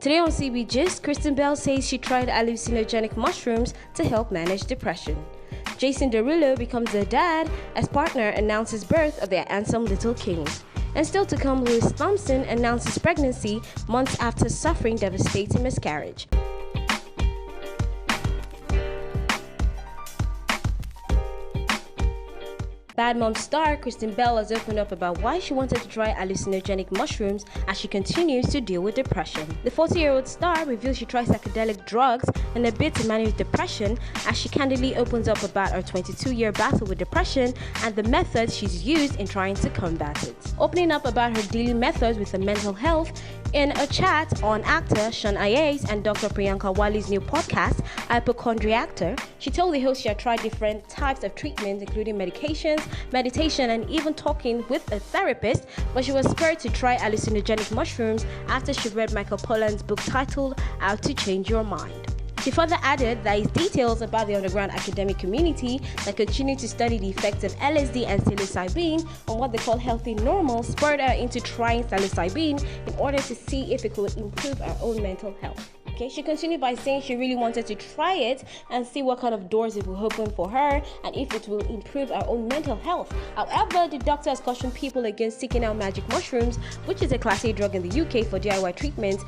Today on CB Gist, Kristen Bell says she tried hallucinogenic mushrooms to help manage depression. Jason Derulo becomes a dad as partner announces birth of their handsome little king. And still to come, Louise Thompson announces pregnancy months after suffering devastating miscarriage. Bad Mom star Kristen Bell has opened up about why she wanted to try hallucinogenic mushrooms as she continues to deal with depression. The 40-year-old star reveals she tries psychedelic drugs in a bid to manage depression as she candidly opens up about her 22-year battle with depression and the methods she's used in trying to combat it. Opening up about her daily methods with her mental health in a chat on actor Sean Ayes and Dr. Priyanka Wali's new podcast, Hypochondriactor, she told the host she had tried different types of treatments including medications, meditation, and even talking with a therapist, but she was spurred to try hallucinogenic mushrooms after she read Michael Pollan's book titled How to Change Your Mind. She further added that his details about the underground academic community that continue to study the effects of LSD and psilocybin on what they call healthy normal spurred her into trying psilocybin in order to see if it could improve her own mental health. Okay, she continued by saying she really wanted to try it and see what kind of doors it will open for her and if it will improve her own mental health. However, the doctor has cautioned people against seeking out magic mushrooms, which is a Class A drug in the UK for DIY treatment,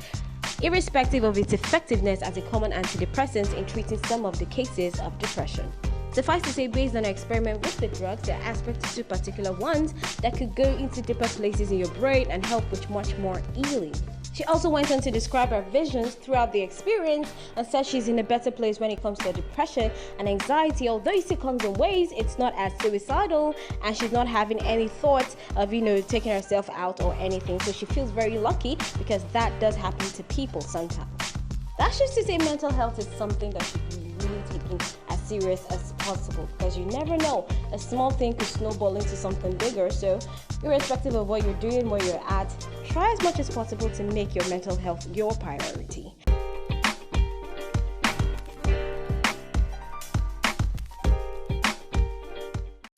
irrespective of its effectiveness as a common antidepressant in treating some of the cases of depression. Suffice to say, based on her experiment with the drugs, there are aspects to particular ones that could go into deeper places in your brain and help with much more healing. She also went on to describe her visions throughout the experience and said she's in a better place when it comes to depression and anxiety. Although it still comes in ways, it's not as suicidal and she's not having any thoughts of, taking herself out or anything. So she feels very lucky because that does happen to people sometimes. That's just to say mental health is something that should be really taken as serious as possible because you never know. A small thing could snowball into something bigger. So irrespective of what you're doing, where you're at, try as much as possible to make your mental health your priority.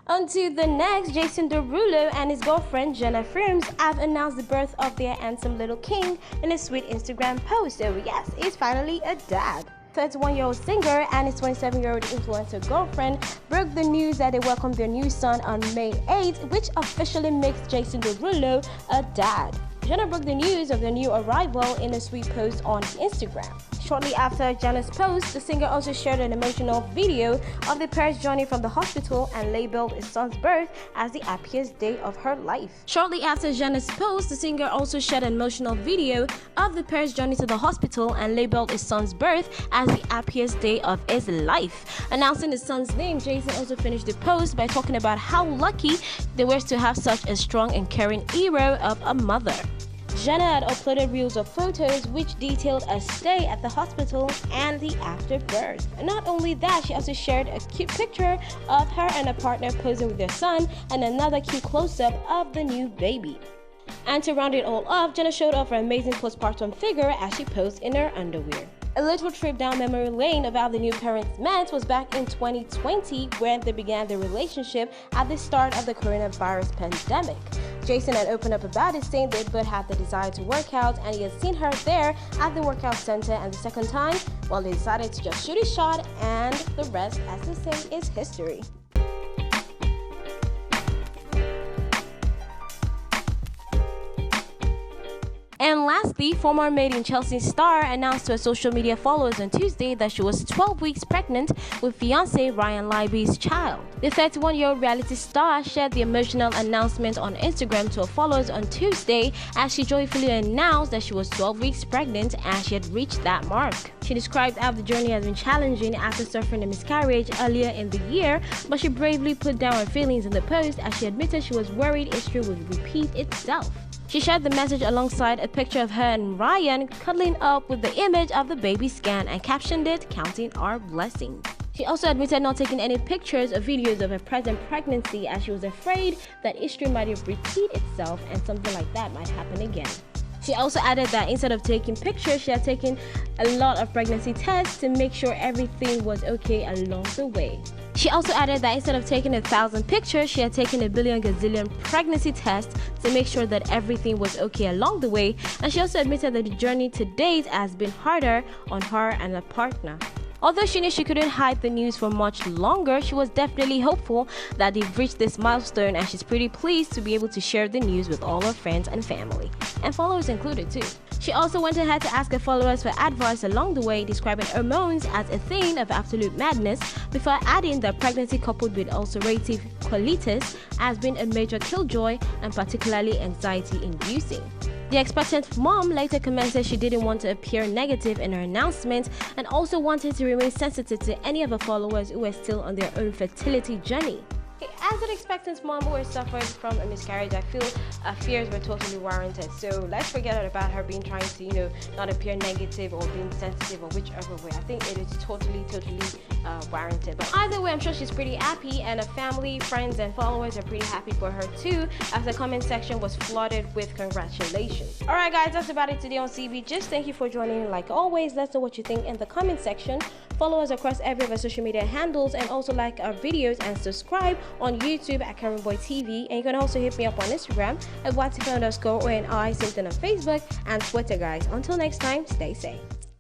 On to the next, Jason Derulo and his girlfriend Jenna Frims have announced the birth of their handsome little king in a sweet Instagram post. So yes, he's finally a dad. 31-year-old singer and his 27-year-old influencer girlfriend broke the news that they welcomed their new son on May 8th, which officially makes Jason Derulo a dad. Jenna broke the news of their new arrival in a sweet post on Instagram. Shortly after Jenna's post, the singer also shared an emotional video of the pair's journey from the hospital and labeled his son's birth as the happiest day of her life. Shortly after Jenna's post, the singer also shared an emotional video of the pair's journey to the hospital and labeled his son's birth as the happiest day of his life. Announcing his son's name, Jason also finished the post by talking about how lucky they were to have such a strong and caring hero of a mother. Jenna had uploaded reels of photos which detailed a stay at the hospital and the afterbirth. And not only that, she also shared a cute picture of her and her partner posing with their son and another cute close-up of the new baby. And to round it all up, Jenna showed off her amazing postpartum figure as she posed in her underwear. A little trip down memory lane of how the new parents met was back in 2020 when they began their relationship at the start of the coronavirus pandemic. Jason had opened up about it, saying they both had the desire to work out and he had seen her there at the workout center, and the second time, well, they decided to just shoot a shot and the rest, as they say, is history. And lastly, former Made in Chelsea star announced to her social media followers on Tuesday that she was 12 weeks pregnant with fiancé Ryan Libby's child. The 31-year-old reality star shared the emotional announcement on Instagram to her followers on Tuesday as she joyfully announced that she was 12 weeks pregnant and she had reached that mark. She described how the journey has been challenging after suffering a miscarriage earlier in the year, but she bravely put down her feelings in the post as she admitted she was worried history would repeat itself. She shared the message alongside a picture of her and Ryan cuddling up with the image of the baby scan and captioned it, "Counting our blessings." She also admitted not taking any pictures or videos of her present pregnancy as she was afraid that history might repeat itself and something like that might happen again. She She also added that instead of taking pictures, she had taken a lot of pregnancy tests to make sure everything was okay along the way. She also added that instead of taking 1,000 pictures, she had taken a billion gazillion pregnancy tests to make sure that everything was okay along the way, and she also admitted that the journey to date has been harder on her and her partner. Although she knew she couldn't hide the news for much longer, she was definitely hopeful that they've reached this milestone, and she's pretty pleased to be able to share the news with all her friends and family, and followers included too. She also went ahead to ask her followers for advice along the way, describing hormones as a thing of absolute madness, before adding that pregnancy coupled with ulcerative colitis has been a major killjoy and particularly anxiety-inducing. The expectant mom later commented she didn't want to appear negative in her announcement and also wanted to remain sensitive to any of her followers who were still on their own fertility journey. As an expectant mom who has suffered from a miscarriage, I feel fears were totally warranted. So let's forget about her being trying to, not appear negative or being sensitive or whichever way. I think it is totally warranted. But either way, I'm sure she's pretty happy, and her family, friends, and followers are pretty happy for her too, as the comment section was flooded with congratulations. Alright guys, that's about it today on CB. Just thank you for joining. Like always, let us know what you think in the comment section. Follow us across every of our social media handles, and also like our videos and subscribe on YouTube at CameraBoy TV. And you can also hit me up on Instagram at Watifa_ONI, same thing on Facebook and Twitter, guys. Until next time, stay safe.